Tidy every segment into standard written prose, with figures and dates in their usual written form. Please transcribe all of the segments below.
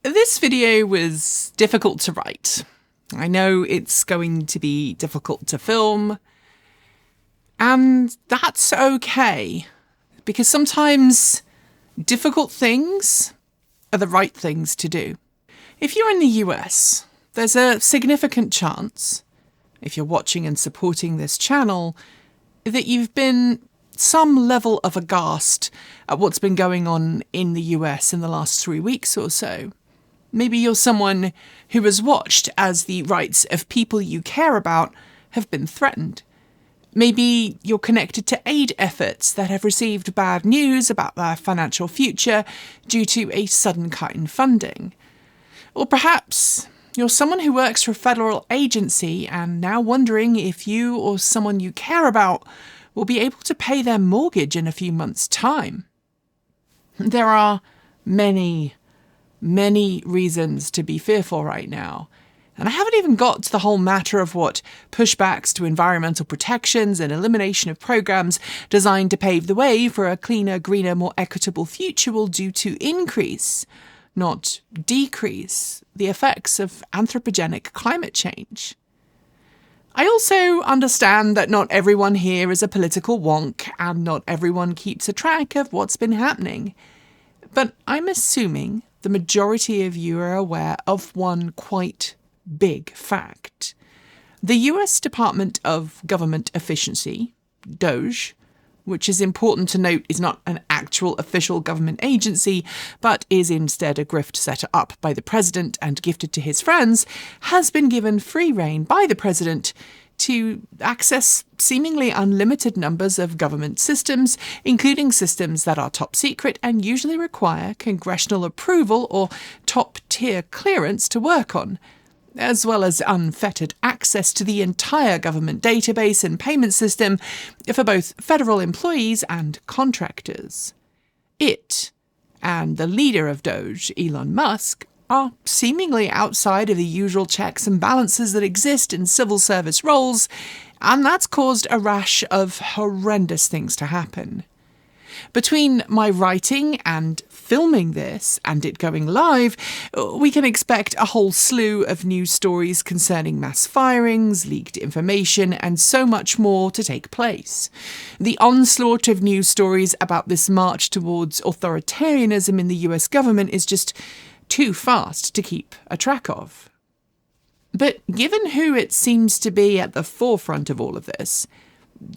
This video was difficult to write. I know it's going to be difficult to film, and that's okay, because sometimes difficult things are the right things to do. If you're in the US, there's a significant chance, if you're watching and supporting this channel, that you've been some level of aghast at what's been going on in the US in the last 3 weeks or so. Maybe you're someone who has watched as the rights of people you care about have been threatened. Maybe you're connected to aid efforts that have received bad news about their financial future due to a sudden cut in funding. Or perhaps you're someone who works for a federal agency and now wondering if you or someone you care about will be able to pay their mortgage in a few months' time. There are many reasons to be fearful right now. And I haven't even got to the whole matter of what pushbacks to environmental protections and elimination of programs designed to pave the way for a cleaner, greener, more equitable future will do to increase, not decrease, the effects of anthropogenic climate change. I also understand that not everyone here is a political wonk and not everyone keeps a track of what's been happening. But I'm assuming the majority of you are aware of one quite big fact. The US Department of Government Efficiency, DOGE, which is important to note is not an actual official government agency, but is instead a grift set up by the president and gifted to his friends, has been given free rein by the president to access seemingly unlimited numbers of government systems, including systems that are top secret and usually require congressional approval or top-tier clearance to work on, as well as unfettered access to the entire government database and payment system for both federal employees and contractors. It, and the leader of DOGE, Elon Musk, are seemingly outside of the usual checks and balances that exist in civil service roles, and that's caused a rash of horrendous things to happen. Between my writing and filming this and it going live, we can expect a whole slew of news stories concerning mass firings, leaked information, and so much more to take place. The onslaught of news stories about this march towards authoritarianism in the US government is just too fast to keep a track of. But given who it seems to be at the forefront of all of this,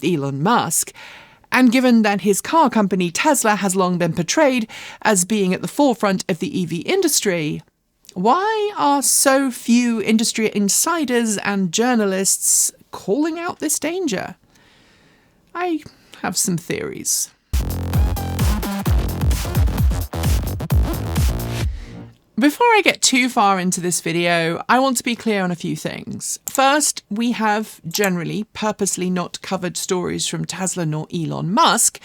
Elon Musk, and given that his car company Tesla has long been portrayed as being at the forefront of the EV industry, why are so few industry insiders and journalists calling out this danger? I have some theories. Before I get too far into this video, I want to be clear on a few things. First, we have generally purposely not covered stories from Tesla nor Elon Musk,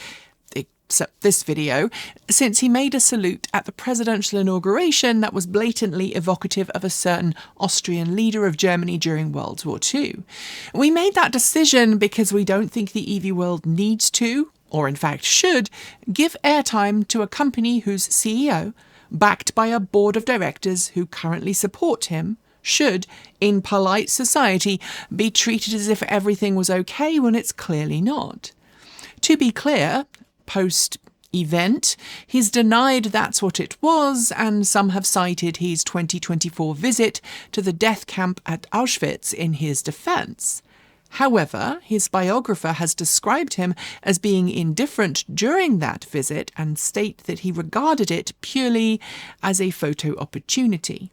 except this video, since he made a salute at the presidential inauguration that was blatantly evocative of a certain Austrian leader of Germany during World War II. We made that decision because we don't think the EV world needs to, or in fact should, give airtime to a company whose CEO, backed by a board of directors who currently support him, should, in polite society, be treated as if everything was okay when it's clearly not. To be clear, post-event, he's denied that's what it was, and some have cited his 2024 visit to the death camp at Auschwitz in his defence. However, his biographer has described him as being indifferent during that visit and state that he regarded it purely as a photo opportunity.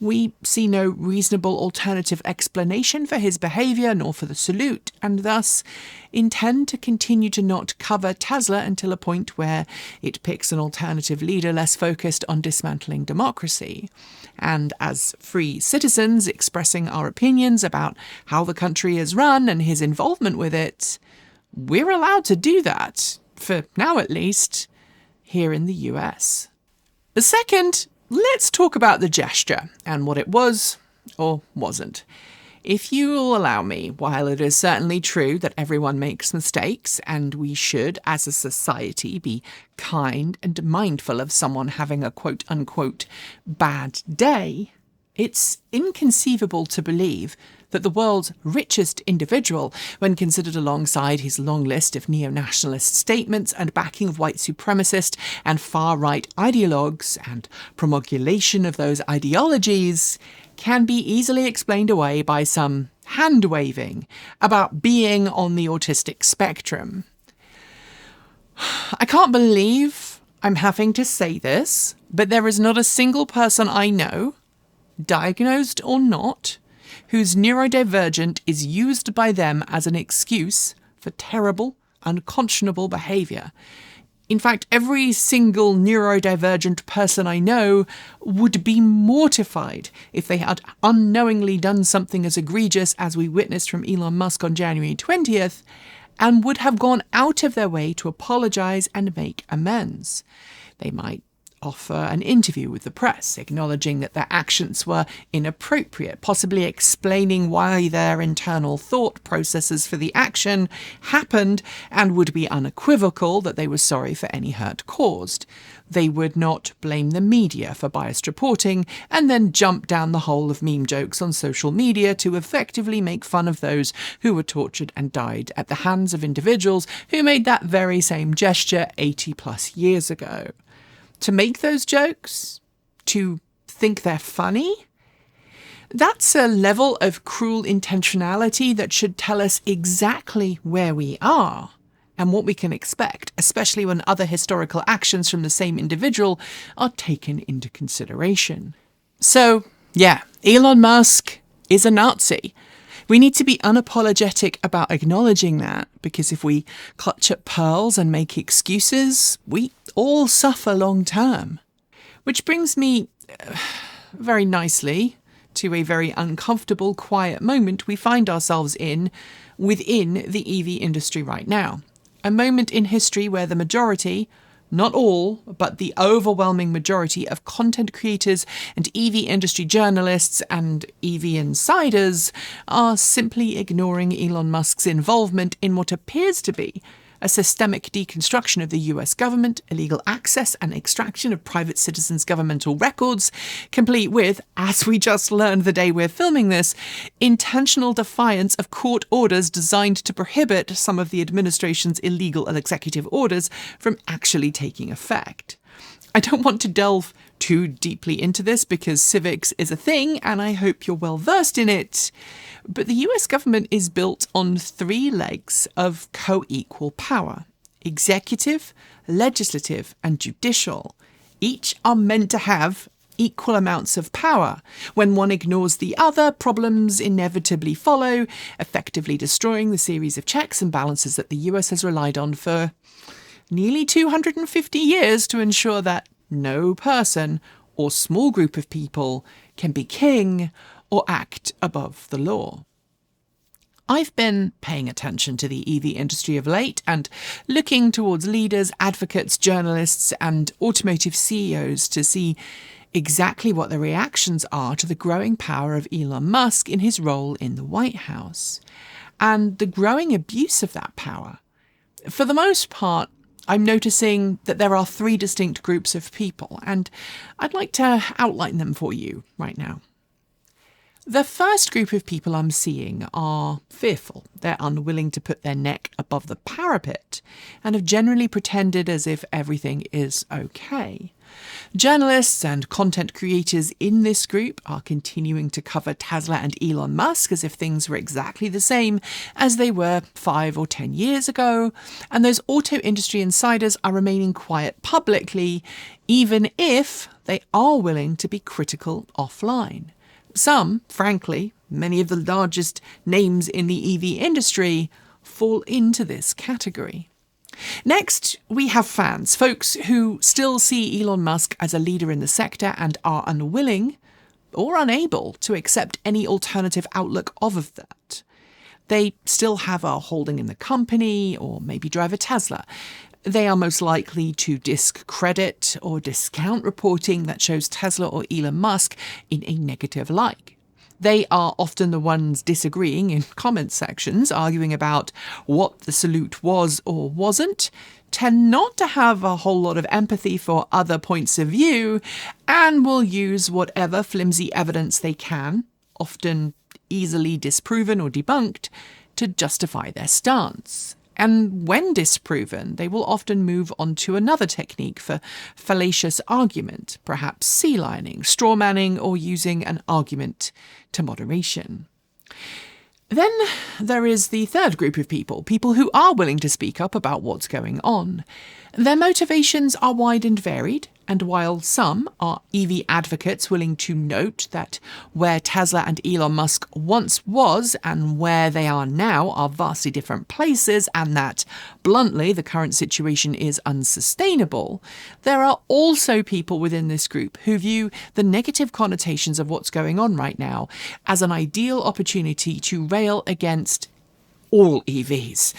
We see no reasonable alternative explanation for his behaviour nor for the salute, and thus intend to continue to not cover Tesla until a point where it picks an alternative leader less focused on dismantling democracy. And as free citizens expressing our opinions about how the country is run and his involvement with it, we're allowed to do that, for now at least, here in the US. The second, let's talk about the gesture and what it was or wasn't. If you will allow me, while it is certainly true that everyone makes mistakes and we should, as a society, be kind and mindful of someone having a quote-unquote bad day, it's inconceivable to believe that the world's richest individual, when considered alongside his long list of neo-nationalist statements and backing of white supremacist and far-right ideologues and promulgation of those ideologies, can be easily explained away by some hand-waving about being on the autistic spectrum. I can't believe I'm having to say this, but there is not a single person I know, diagnosed or not, whose neurodivergent is used by them as an excuse for terrible, unconscionable behaviour. In fact, every single neurodivergent person I know would be mortified if they had unknowingly done something as egregious as we witnessed from Elon Musk on January 20th, and would have gone out of their way to apologise and make amends. They might offer an interview with the press, acknowledging that their actions were inappropriate, possibly explaining why their internal thought processes for the action happened, and would be unequivocal that they were sorry for any hurt caused. They would not blame the media for biased reporting and then jump down the hole of meme jokes on social media to effectively make fun of those who were tortured and died at the hands of individuals who made that very same gesture 80 plus years ago. To make those jokes? To think they're funny? That's a level of cruel intentionality that should tell us exactly where we are and what we can expect, especially when other historical actions from the same individual are taken into consideration. So, yeah, Elon Musk is a Nazi. We need to be unapologetic about acknowledging that, because if we clutch at pearls and make excuses, we all suffer long term. Which brings me very nicely to a very uncomfortable, quiet moment we find ourselves in within the EV industry right now. A moment in history where the majority, not all, but the overwhelming majority of content creators and EV industry journalists and EV insiders are simply ignoring Elon Musk's involvement in what appears to be a systemic deconstruction of the US government, illegal access and extraction of private citizens' governmental records, complete with, as we just learned the day we're filming this, intentional defiance of court orders designed to prohibit some of the administration's illegal executive orders from actually taking effect. I don't want to delve too deeply into this because civics is a thing and I hope you're well versed in it. But the US government is built on 3 legs of co-equal power: executive, legislative, and judicial. Each are meant to have equal amounts of power. When one ignores the other, problems inevitably follow, effectively destroying the series of checks and balances that the US has relied on for nearly 250 years to ensure that no person or small group of people can be king or act above the law. I've been paying attention to the EV industry of late and looking towards leaders, advocates, journalists, and automotive CEOs to see exactly what the reactions are to the growing power of Elon Musk in his role in the White House, and the growing abuse of that power. For the most part, I'm noticing that there are 3 distinct groups of people, and I'd like to outline them for you right now. The first group of people I'm seeing are fearful. They're unwilling to put their neck above the parapet and have generally pretended as if everything is okay. Journalists and content creators in this group are continuing to cover Tesla and Elon Musk as if things were exactly the same as they were 5 or 10 years ago, and those auto industry insiders are remaining quiet publicly, even if they are willing to be critical offline. Some, frankly, many of the largest names in the EV industry fall into this category. Next, we have fans, folks who still see Elon Musk as a leader in the sector and are unwilling or unable to accept any alternative outlook of that. They still have a holding in the company or maybe drive a Tesla. They are most likely to discredit or discount reporting that shows Tesla or Elon Musk in a negative light. They are often the ones disagreeing in comment sections, arguing about what the salute was or wasn't, tend not to have a whole lot of empathy for other points of view, and will use whatever flimsy evidence they can, often easily disproven or debunked, to justify their stance. And when disproven, they will often move on to another technique for fallacious argument, perhaps sea-lining, straw-manning, or using an argument to moderation. Then there is the third group of people who are willing to speak up about what's going on. Their motivations are wide and varied, and while some are EV advocates willing to note that where Tesla and Elon Musk once was and where they are now are vastly different places, and that, bluntly, the current situation is unsustainable, there are also people within this group who view the negative connotations of what's going on right now as an ideal opportunity to rail against all EVs.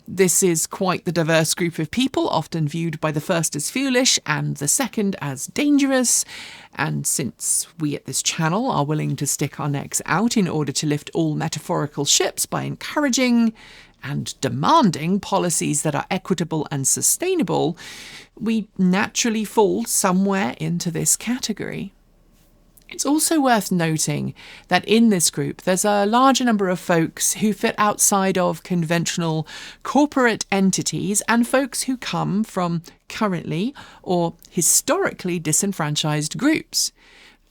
This is quite the diverse group of people, often viewed by the first as foolish and the second as dangerous. And since we at this channel are willing to stick our necks out in order to lift all metaphorical ships by encouraging and demanding policies that are equitable and sustainable, we naturally fall somewhere into this category. It's also worth noting that in this group there's a larger number of folks who fit outside of conventional corporate entities and folks who come from currently or historically disenfranchised groups.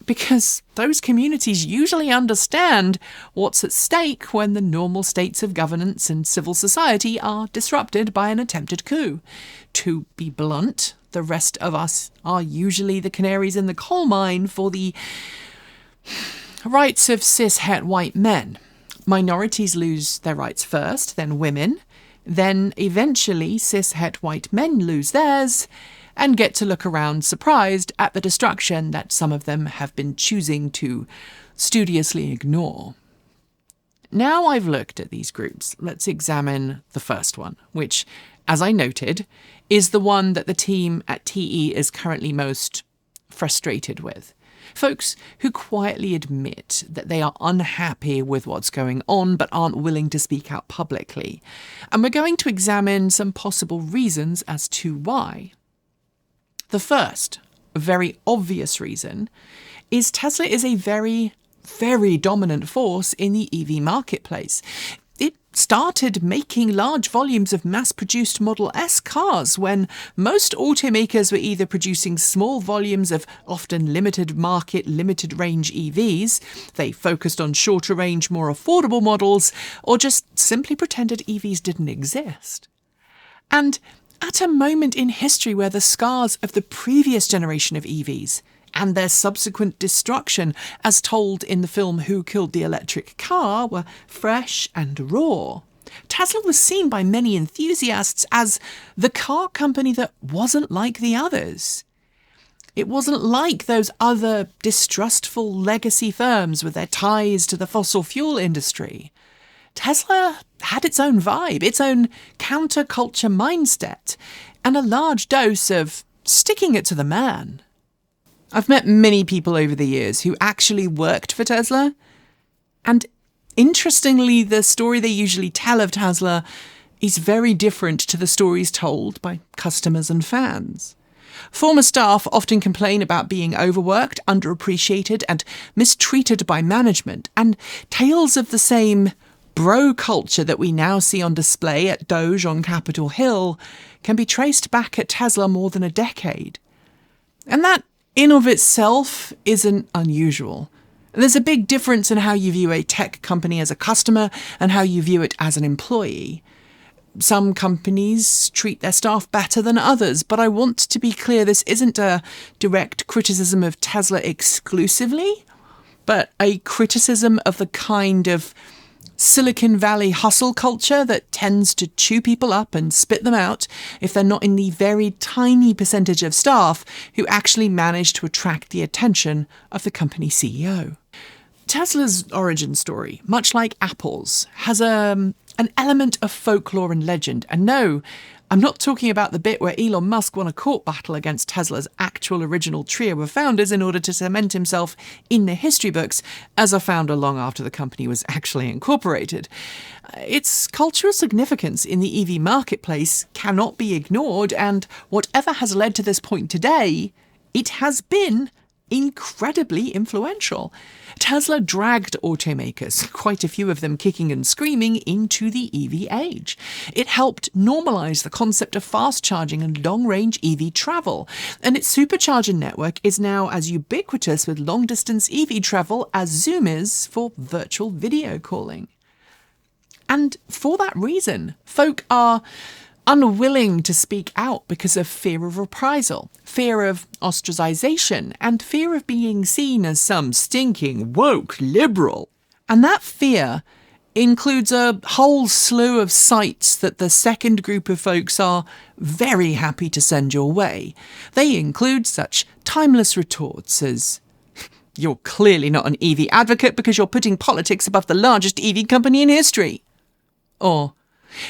Because those communities usually understand what's at stake when the normal states of governance and civil society are disrupted by an attempted coup. To be blunt, the rest of us are usually the canaries in the coal mine for the rights of cis-het white men. Minorities lose their rights first, then women, then eventually cis-het white men lose theirs, and get to look around surprised at the destruction that some of them have been choosing to studiously ignore. Now I've looked at these groups, let's examine the first one, which, as I noted, is the one that the team at TE is currently most frustrated with. Folks who quietly admit that they are unhappy with what's going on but aren't willing to speak out publicly. And we're going to examine some possible reasons as to why. The first, very obvious reason, is Tesla is a very, very dominant force in the EV marketplace. It started making large volumes of mass-produced Model S cars when most automakers were either producing small volumes of often limited market, limited range EVs, they focused on shorter range, more affordable models, or just simply pretended EVs didn't exist. And at a moment in history where the scars of the previous generation of EVs and their subsequent destruction, as told in the film Who Killed the Electric Car, were fresh and raw, Tesla was seen by many enthusiasts as the car company that wasn't like the others. It wasn't like those other distrustful legacy firms with their ties to the fossil fuel industry. Tesla had its own vibe, its own counterculture mindset, and a large dose of sticking it to the man. I've met many people over the years who actually worked for Tesla, and interestingly, the story they usually tell of Tesla is very different to the stories told by customers and fans. Former staff often complain about being overworked, underappreciated, and mistreated by management, and tales of the same bro culture that we now see on display at Doge on Capitol Hill can be traced back at Tesla more than a decade. And that, in of itself, isn't unusual. There's a big difference in how you view a tech company as a customer and how you view it as an employee. Some companies treat their staff better than others, but I want to be clear this isn't a direct criticism of Tesla exclusively, but a criticism of the kind of Silicon Valley hustle culture that tends to chew people up and spit them out if they're not in the very tiny percentage of staff who actually manage to attract the attention of the company CEO. Tesla's origin story, much like Apple's, has an element of folklore and legend. And no, I'm not talking about the bit where Elon Musk won a court battle against Tesla's actual original trio of founders in order to cement himself in the history books as a founder long after the company was actually incorporated. Its cultural significance in the EV marketplace cannot be ignored, and whatever has led to this point today, it has been incredibly influential. Tesla dragged automakers, quite a few of them kicking and screaming, into the EV age. It helped normalise the concept of fast charging and long-range EV travel, and its supercharger network is now as ubiquitous with long-distance EV travel as Zoom is for virtual video calling. And for that reason, folk are unwilling to speak out because of fear of reprisal, fear of ostracisation, and fear of being seen as some stinking woke liberal. And that fear includes a whole slew of sites that the second group of folks are very happy to send your way. They include such timeless retorts as, "You're clearly not an EV advocate because you're putting politics above the largest EV company in history." Or,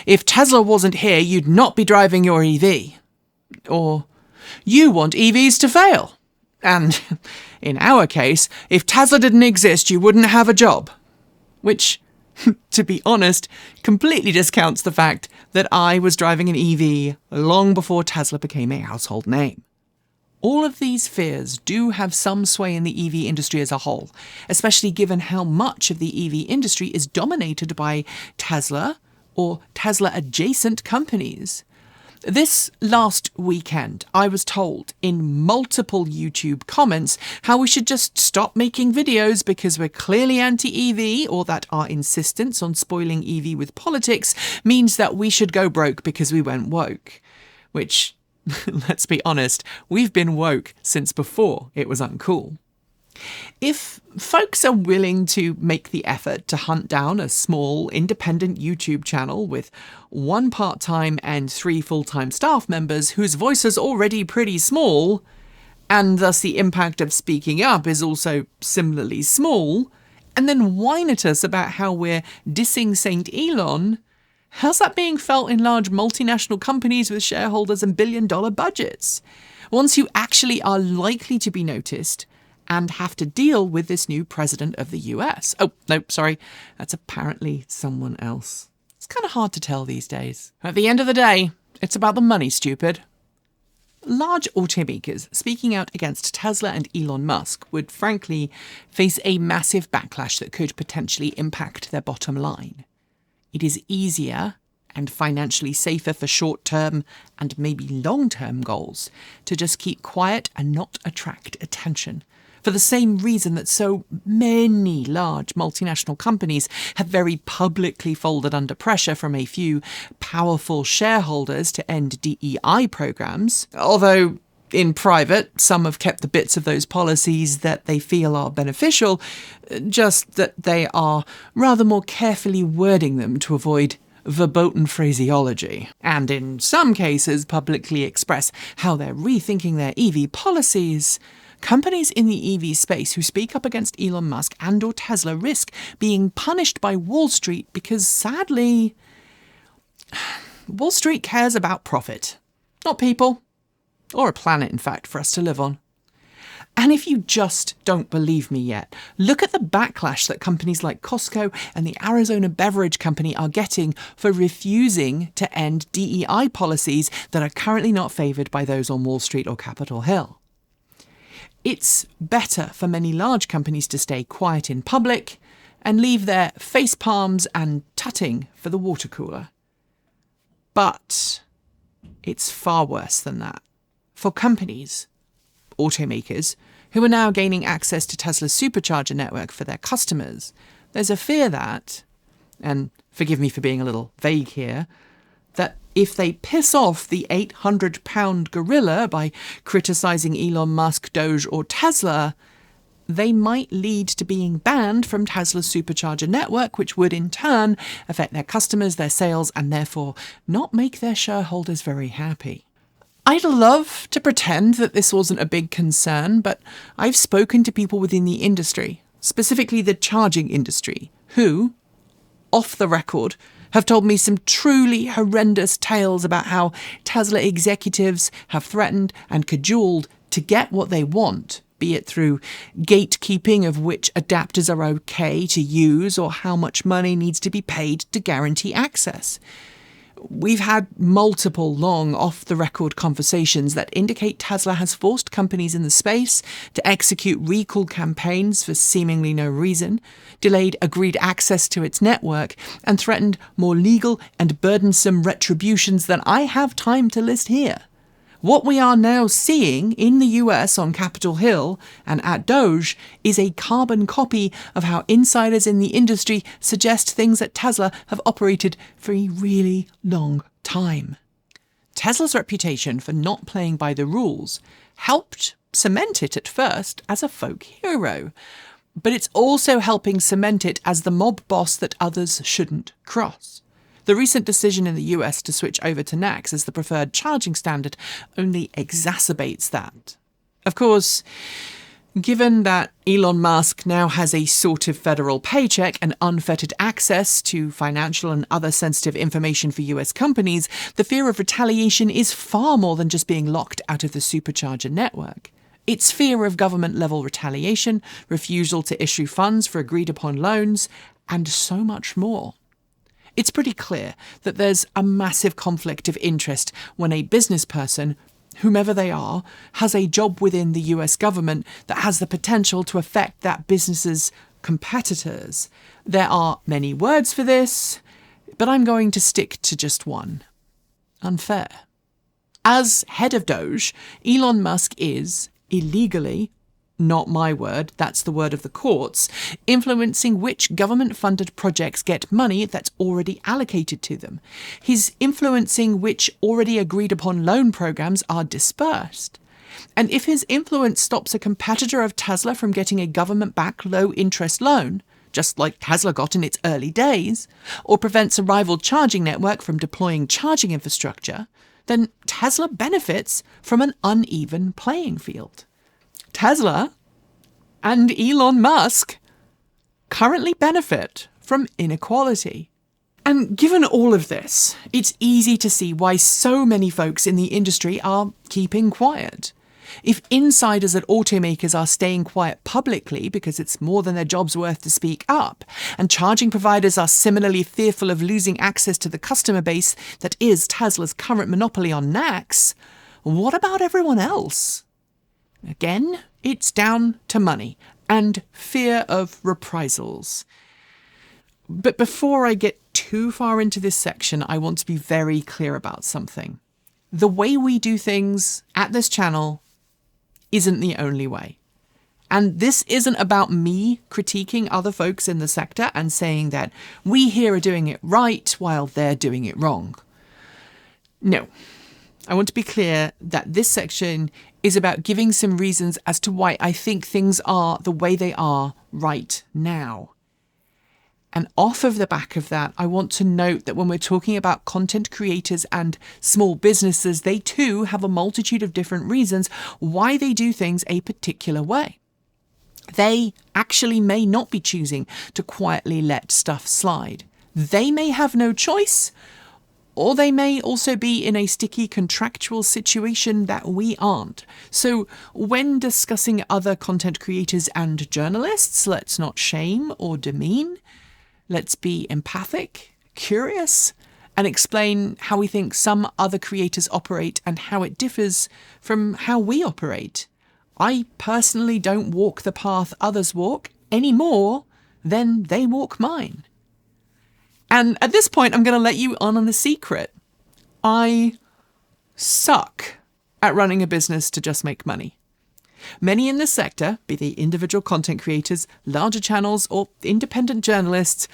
"If Tesla wasn't here, you'd not be driving your EV." Or, "You want EVs to fail." And, in our case, if Tesla didn't exist, you wouldn't have a job. Which, to be honest, completely discounts the fact that I was driving an EV long before Tesla became a household name. All of these fears do have some sway in the EV industry as a whole, especially given how much of the EV industry is dominated by Tesla or Tesla-adjacent companies. This last weekend, I was told in multiple YouTube comments how we should just stop making videos because we're clearly anti-EV, or that our insistence on spoiling EV with politics means that we should go broke because we went woke. Which, let's be honest, we've been woke since before it was uncool. If folks are willing to make the effort to hunt down a small, independent YouTube channel with 1 part-time and 3 full-time staff members whose voice is already pretty small, and thus the impact of speaking up is also similarly small, and then whine at us about how we're dissing Saint Elon, how's that being felt in large multinational companies with shareholders and billion-dollar budgets? Ones who actually are likely to be noticed and have to deal with this new president of the US. Oh, no, sorry. That's apparently someone else. It's kind of hard to tell these days. At the end of the day, it's about the money, stupid. Large automakers speaking out against Tesla and Elon Musk would frankly face a massive backlash that could potentially impact their bottom line. It is easier and financially safer for short-term and maybe long-term goals to just keep quiet and not attract attention, for the same reason that so many large multinational companies have very publicly folded under pressure from a few powerful shareholders to end DEI programs, although in private, some have kept the bits of those policies that they feel are beneficial, just that they are rather more carefully wording them to avoid verboten phraseology, and in some cases publicly express how they're rethinking their EV policies. Companies in the EV space who speak up against Elon Musk and or Tesla risk being punished by Wall Street because, sadly, Wall Street cares about profit, not people, or a planet, in fact, for us to live on. And if you just don't believe me yet, look at the backlash that companies like Costco and the Arizona Beverage Company are getting for refusing to end DEI policies that are currently not favoured by those on Wall Street or Capitol Hill. It's better for many large companies to stay quiet in public and leave their face palms and tutting for the water cooler. But it's far worse than that. For companies, automakers, who are now gaining access to Tesla's supercharger network for their customers, there's a fear that, and forgive me for being a little vague here, that if they piss off the 800-pound gorilla by criticising Elon Musk, Doge or Tesla, they might lead to being banned from Tesla's supercharger network, which would in turn affect their customers, their sales, and therefore not make their shareholders very happy. I'd love to pretend that this wasn't a big concern, but I've spoken to people within the industry, specifically the charging industry, who, off the record, have told me some truly horrendous tales about how Tesla executives have threatened and cajoled to get what they want, be it through gatekeeping of which adapters are okay to use or how much money needs to be paid to guarantee access. We've had multiple long off-the-record conversations that indicate Tesla has forced companies in the space to execute recall campaigns for seemingly no reason, delayed agreed access to its network, and threatened more legal and burdensome retributions than I have time to list here. What we are now seeing in the US on Capitol Hill and at Doge is a carbon copy of how insiders in the industry suggest things at Tesla have operated for a really long time. Tesla's reputation for not playing by the rules helped cement it at first as a folk hero, but it's also helping cement it as the mob boss that others shouldn't cross. The recent decision in the US to switch over to NACS as the preferred charging standard only exacerbates that. Of course, given that Elon Musk now has a sort of federal paycheck and unfettered access to financial and other sensitive information for US companies, the fear of retaliation is far more than just being locked out of the supercharger network. It's fear of government-level retaliation, refusal to issue funds for agreed-upon loans, and so much more. It's pretty clear that there's a massive conflict of interest when a business person, whomever they are, has a job within the US government that has the potential to affect that business's competitors. There are many words for this, but I'm going to stick to just one: unfair. As head of Doge, Elon Musk is, illegally, not my word, that's the word of the courts, influencing which government-funded projects get money that's already allocated to them. He's influencing which already agreed-upon loan programs are dispersed. And if his influence stops a competitor of Tesla from getting a government-backed low-interest loan, just like Tesla got in its early days, or prevents a rival charging network from deploying charging infrastructure, then Tesla benefits from an uneven playing field. Tesla and Elon Musk currently benefit from inequality. And given all of this, it's easy to see why so many folks in the industry are keeping quiet. If insiders at automakers are staying quiet publicly because it's more than their job's worth to speak up, and charging providers are similarly fearful of losing access to the customer base that is Tesla's current monopoly on NACS, what about everyone else? Again, it's down to money and fear of reprisals. But before I get too far into this section, I want to be very clear about something. The way we do things at this channel isn't the only way. And this isn't about me critiquing other folks in the sector and saying that we here are doing it right while they're doing it wrong. No. I want to be clear that this section is about giving some reasons as to why I think things are the way they are right now. And off of the back of that, I want to note that when we're talking about content creators and small businesses, they too have a multitude of different reasons why they do things a particular way. They actually may not be choosing to quietly let stuff slide. They may have no choice, or they may also be in a sticky contractual situation that we aren't. So when discussing other content creators and journalists, let's not shame or demean. Let's be empathic, curious, and explain how we think some other creators operate and how it differs from how we operate. I personally don't walk the path others walk any more than they walk mine. And at this point, I'm going to let you on a secret. I suck at running a business to just make money. Many in this sector, be they individual content creators, larger channels, or independent journalists,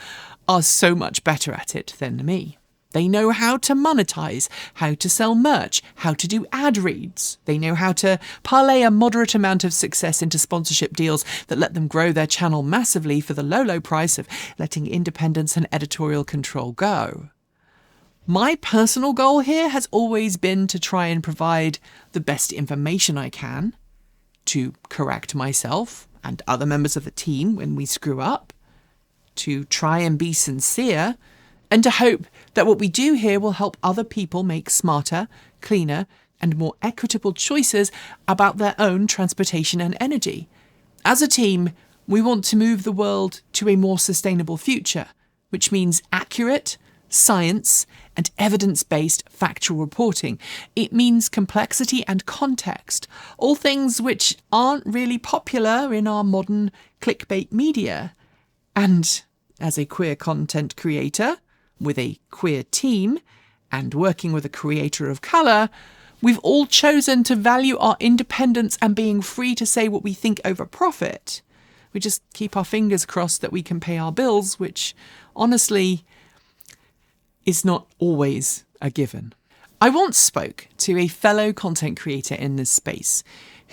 are so much better at it than me. They know how to monetize, how to sell merch, how to do ad reads. They know how to parlay a moderate amount of success into sponsorship deals that let them grow their channel massively for the low price of letting independence and editorial control go. My personal goal here has always been to try and provide the best information I can, to correct myself and other members of the team when we screw up, to try and be sincere, and to hope that what we do here will help other people make smarter, cleaner, and more equitable choices about their own transportation and energy. As a team, we want to move the world to a more sustainable future, which means accurate, science, and evidence-based factual reporting. It means complexity and context, all things which aren't really popular in our modern clickbait media. And as a queer content creator, with a queer team, and working with a creator of colour, we've all chosen to value our independence and being free to say what we think over profit. We just keep our fingers crossed that we can pay our bills, which, honestly, is not always a given. I once spoke to a fellow content creator in this space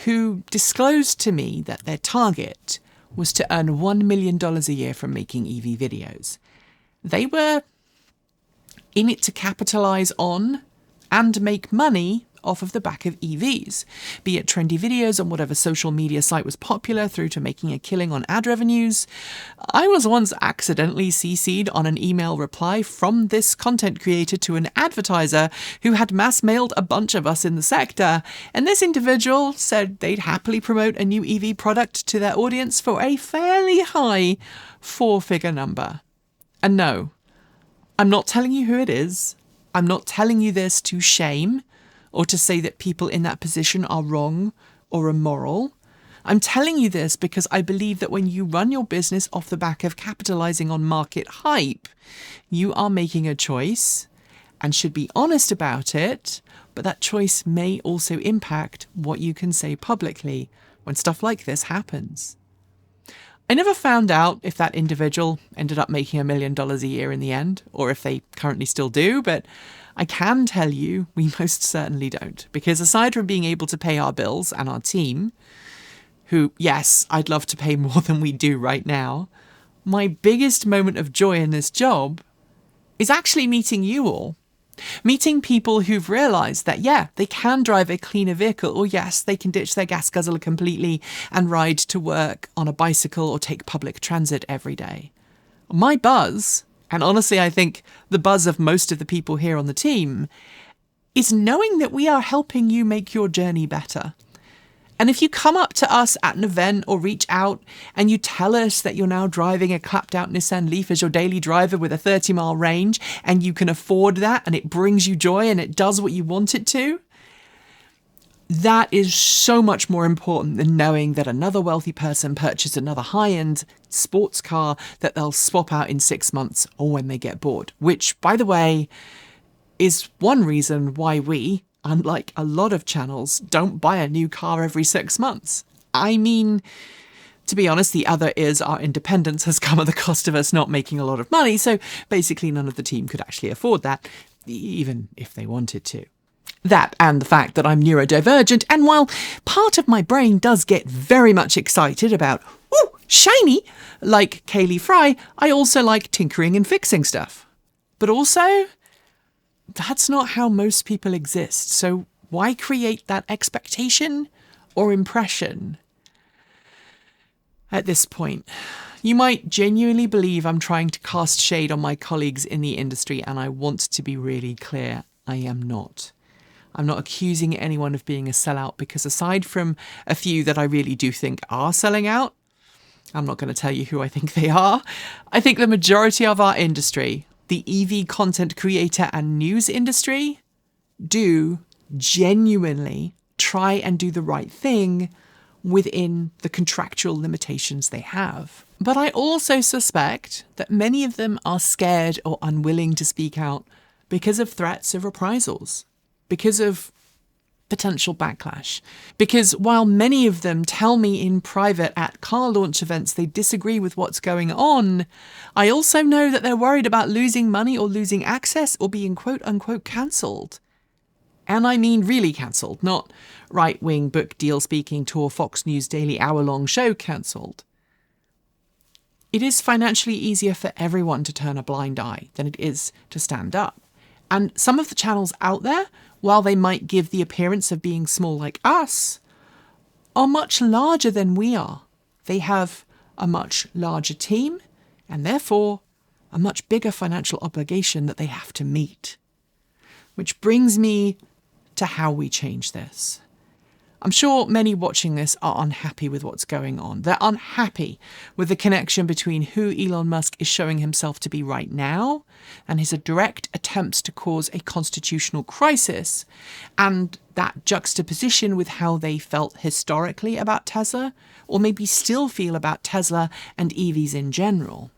who disclosed to me that their target was to earn $1 million a year from making EV videos. They were in it to capitalise on and make money off of the back of EVs, be it trendy videos on whatever social media site was popular through to making a killing on ad revenues. I was once accidentally CC'd on an email reply from this content creator to an advertiser who had mass mailed a bunch of us in the sector, and this individual said they'd happily promote a new EV product to their audience for a fairly high 4-figure number. And no, I'm not telling you who it is. I'm not telling you this to shame or to say that people in that position are wrong or immoral. I'm telling you this because I believe that when you run your business off the back of capitalizing on market hype, you are making a choice and should be honest about it, but that choice may also impact what you can say publicly when stuff like this happens. I never found out if that individual ended up making $1 million a year in the end, or if they currently still do, but I can tell you we most certainly don't. Because aside from being able to pay our bills and our team, who, yes, I'd love to pay more than we do right now, my biggest moment of joy in this job is actually meeting you all. Meeting people who've realised that, yeah, they can drive a cleaner vehicle, or yes, they can ditch their gas guzzler completely and ride to work on a bicycle or take public transit every day. My buzz, and honestly I think the buzz of most of the people here on the team, is knowing that we are helping you make your journey better. And if you come up to us at an event or reach out and you tell us that you're now driving a clapped out Nissan Leaf as your daily driver with a 30-mile range and you can afford that and it brings you joy and it does what you want it to, that is so much more important than knowing that another wealthy person purchased another high-end sports car that they'll swap out in 6 months or when they get bored, which, by the way, is one reason why we, unlike a lot of channels, don't buy a new car every 6 months. I mean, to be honest, the other is our independence has come at the cost of us not making a lot of money, so basically none of the team could actually afford that, even if they wanted to. That and the fact that I'm neurodivergent, and while part of my brain does get very much excited about, ooh, shiny, like Kaylee Fry, I also like tinkering and fixing stuff. But also, that's not how most people exist, so why create that expectation or impression? At this point, you might genuinely believe I'm trying to cast shade on my colleagues in the industry, and I want to be really clear, I am not. I'm not accusing anyone of being a sellout because aside from a few that I really do think are selling out, I'm not going to tell you who I think they are, I think the majority of our industry, the EV content creator and news industry, do genuinely try and do the right thing within the contractual limitations they have. But I also suspect that many of them are scared or unwilling to speak out because of threats of reprisals, because of potential backlash. Because while many of them tell me in private at car launch events they disagree with what's going on, I also know that they're worried about losing money or losing access or being quote-unquote cancelled. And I mean really cancelled, not right-wing book deal speaking tour Fox News daily hour-long show cancelled. It is financially easier for everyone to turn a blind eye than it is to stand up. And some of the channels out there, while they might give the appearance of being small like us, are much larger than we are. They have a much larger team and therefore a much bigger financial obligation that they have to meet. Which brings me to how we change this. I'm sure many watching this are unhappy with what's going on. They're unhappy with the connection between who Elon Musk is showing himself to be right now and his direct attempts to cause a constitutional crisis, and that juxtaposition with how they felt historically about Tesla, or maybe still feel about Tesla and EVs in general.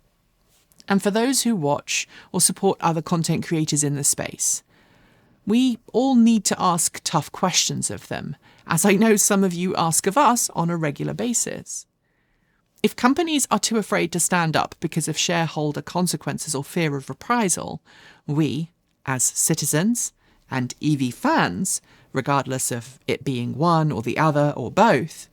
And for those who watch or support other content creators in the space, we all need to ask tough questions of them, as I know some of you ask of us on a regular basis. If companies are too afraid to stand up because of shareholder consequences or fear of reprisal, we, as citizens and EV fans, regardless of it being one or the other or both,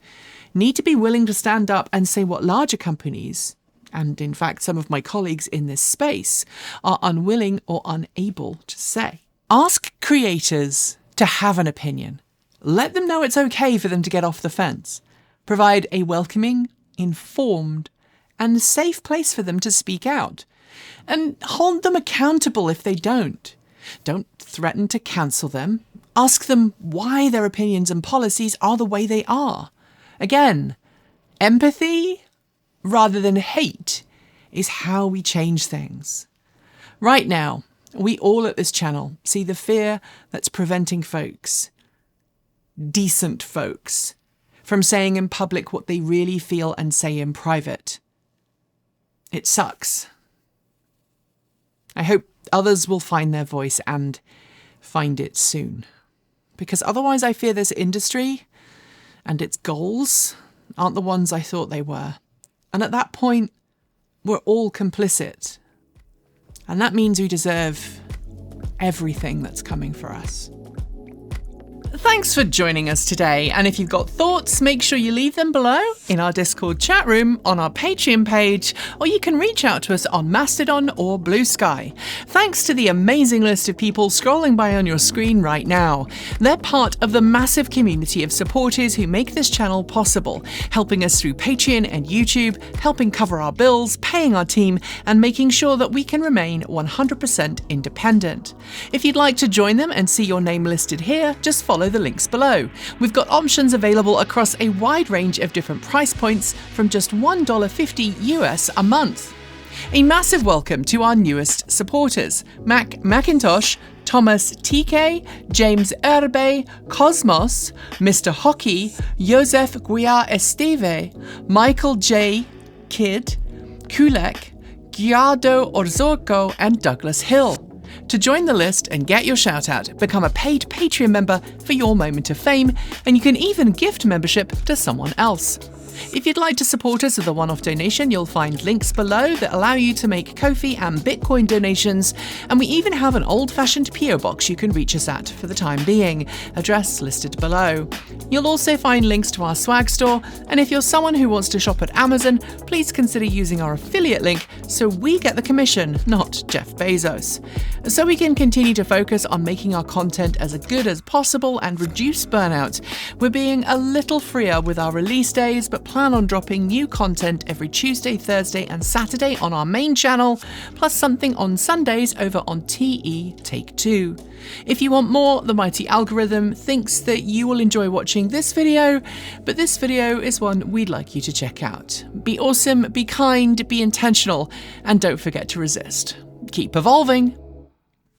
need to be willing to stand up and say what larger companies, and in fact some of my colleagues in this space, are unwilling or unable to say. Ask creators to have an opinion. Let them know it's okay for them to get off the fence. Provide a welcoming, informed, and safe place for them to speak out. And hold them accountable if they don't. Don't threaten to cancel them. Ask them why their opinions and policies are the way they are. Again, empathy rather than hate is how we change things. Right now, we all at this channel see the fear that's preventing folks, decent folks, from saying in public what they really feel and say in private. It sucks. I hope others will find their voice and find it soon. Because otherwise I fear this industry and its goals aren't the ones I thought they were. And at that point, we're all complicit. And that means we deserve everything that's coming for us. Thanks for joining us today, and if you've got thoughts, make sure you leave them below in our Discord chat room, on our Patreon page, or you can reach out to us on Mastodon or Blue Sky. Thanks to the amazing list of people scrolling by on your screen right now. They're part of the massive community of supporters who make this channel possible, helping us through Patreon and YouTube, helping cover our bills, paying our team, and making sure that we can remain 100% independent. If you'd like to join them and see your name listed here, just follow the links below. We've got options available across a wide range of different price points from just $1.50 US a month. A massive welcome to our newest supporters: Macintosh, Thomas TK, James Erbe, Cosmos, Mr. Hockey, Josef Guia Esteve, Michael J. Kidd, Kulek, Giardo Orzorko, and Douglas Hill. To join the list and get your shout out, become a paid Patreon member for your moment of fame, and you can even gift membership to someone else. If you'd like to support us with a one-off donation, you'll find links below that allow you to make Ko-fi and Bitcoin donations, and we even have an old-fashioned PO box you can reach us at for the time being, address listed below. You'll also find links to our swag store, and if you're someone who wants to shop at Amazon, please consider using our affiliate link so we get the commission, not Jeff Bezos. So we can continue to focus on making our content as good as possible and reduce burnout, we're being a little freer with our release days, but plan on dropping new content every Tuesday, Thursday, and Saturday on our main channel, plus something on Sundays over on TE Take 2. If you want more, the mighty algorithm thinks that you will enjoy watching this video, but this video is one we'd like you to check out. Be awesome, be kind, be intentional, and don't forget to resist. Keep evolving.